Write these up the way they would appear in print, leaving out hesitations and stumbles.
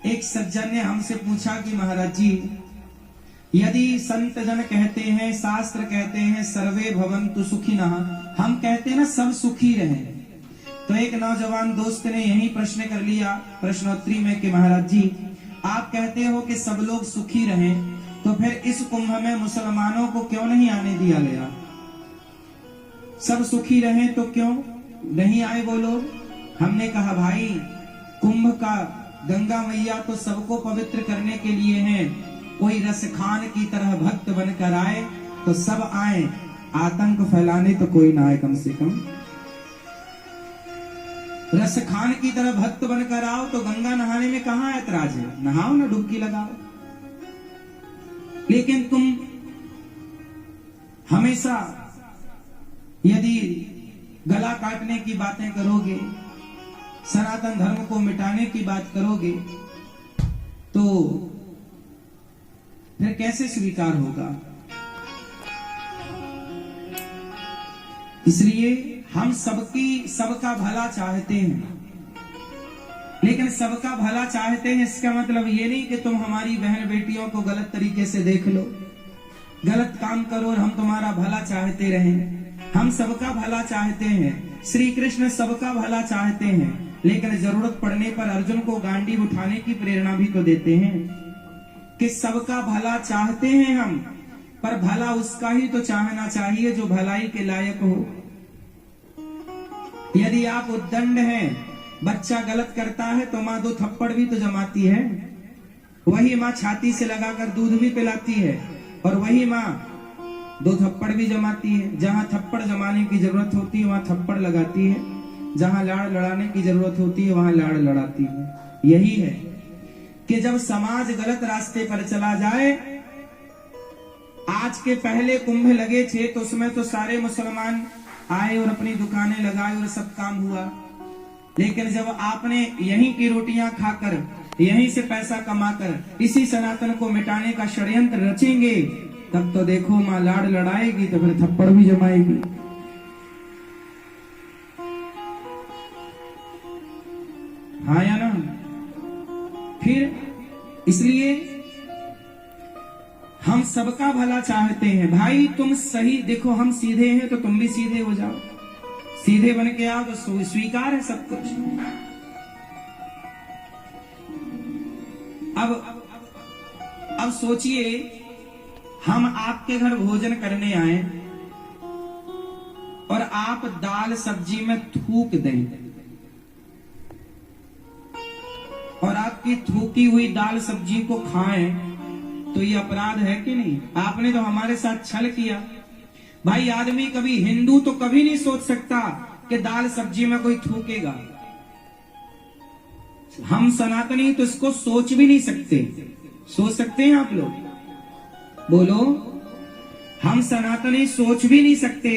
एक सज्जन ने हमसे पूछा कि महाराज जी, यदि संत जन कहते हैं, शास्त्र कहते हैं सर्वे भवन्तु सुखिनः, हम कहते हैं ना सब सुखी रहे, तो एक नौजवान दोस्त ने यही प्रश्न कर लिया प्रश्नोत्तरी में कि महाराज जी आप कहते हो कि सब लोग सुखी रहें, तो फिर इस कुंभ में मुसलमानों को क्यों नहीं आने दिया गया? सब सुखी रहें तो क्यों नहीं आए वो लोग? हमने कहा भाई, कुंभ का गंगा मैया तो सबको पवित्र करने के लिए है, कोई रसखान की तरह भक्त बनकर आए तो सब आए, आतंक फैलाने तो कोई ना आए। कम से कम रसखान की तरह भक्त बनकर आओ तो गंगा नहाने में कहां ऐतराज है? नहाओ ना, डुबकी लगाओ। लेकिन तुम हमेशा यदि गला काटने की बातें करोगे, सनातन धर्म को मिटाने की बात करोगे, तो फिर कैसे स्वीकार होगा? इसलिए हम सबका भला चाहते हैं, लेकिन सबका भला चाहते हैं इसका मतलब ये नहीं कि तुम हमारी बहन बेटियों को गलत तरीके से देख लो, गलत काम करो और हम तुम्हारा भला चाहते रहें। हम सबका भला चाहते हैं, श्री कृष्ण सबका भला चाहते हैं, लेकिन जरूरत पड़ने पर अर्जुन को गांडी उठाने की प्रेरणा भी तो देते हैं कि सबका भला चाहते हैं हम, पर भला उसका ही तो चाहना चाहिए जो भलाई के लायक हो। यदि आप उद्दंड हैं, बच्चा गलत करता है तो माँ दो थप्पड़ भी तो जमाती है, वही माँ छाती से लगाकर दूध भी पिलाती है, और वही माँ दो थप्पड़ भी जमाती है। जहां थप्पड़ जमाने की जरूरत होती है वहां थप्पड़ लगाती है, जहां लाड़ लड़ाने की जरूरत होती है वहां लाड़ लड़ाती है। यही है कि जब समाज गलत रास्ते पर चला जाए, आज के पहले कुंभ लगे थे तो उसमें तो सारे मुसलमान आए और अपनी दुकानें लगाए और सब काम हुआ, लेकिन जब आपने यहीं की रोटियां खाकर, यहीं से पैसा कमाकर इसी सनातन को मिटाने का षड्यंत्र रचेंगे, तब तो देखो मां लाड़ लड़ाएगी तो फिर थप्पड़ भी जमाएगी। हाँ या ना? फिर इसलिए हम सबका भला चाहते हैं। भाई तुम सही देखो, हम सीधे हैं तो तुम भी सीधे हो जाओ, सीधे बन के आओ तो स्वीकार है सब कुछ। अब सोचिए, हम आपके घर भोजन करने आए और आप दाल सब्जी में थूक दें, और आपकी थूकी हुई दाल सब्जी को खाएं, तो ये अपराध है कि नहीं? आपने तो हमारे साथ छल किया। भाई आदमी कभी, हिंदू तो कभी नहीं सोच सकता कि दाल सब्जी में कोई थूकेगा। हम सनातनी तो इसको सोच भी नहीं सकते। सोच सकते हैं आप लोग? बोलो। हम सनातनी सोच भी नहीं सकते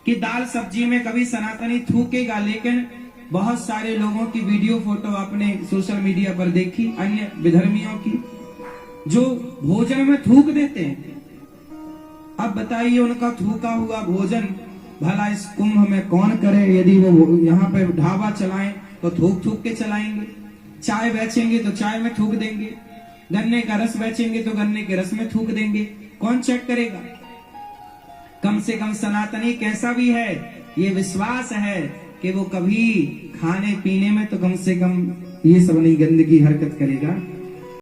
कि दाल सब्जी में कभी सनातनी थूकेगा, लेकिन बहुत सारे लोगों की वीडियो फोटो आपने सोशल मीडिया पर देखी, अन्य विधर्मियों की, जो भोजन में थूक देते हैं। अब बताइए, उनका थूका हुआ भोजन भला इस कुंभ में कौन करे? यदि वो यहाँ पे ढाबा चलाएं तो थूक थूक के चलाएंगे, चाय बेचेंगे तो चाय में थूक देंगे, गन्ने का रस बेचेंगे तो गन्ने के रस में थूक देंगे। कौन चेक करेगा? कम से कम सनातनी कैसा भी है, ये विश्वास है कि वो कभी खाने पीने में तो कम से कम ये सब नहीं गंदगी हरकत करेगा।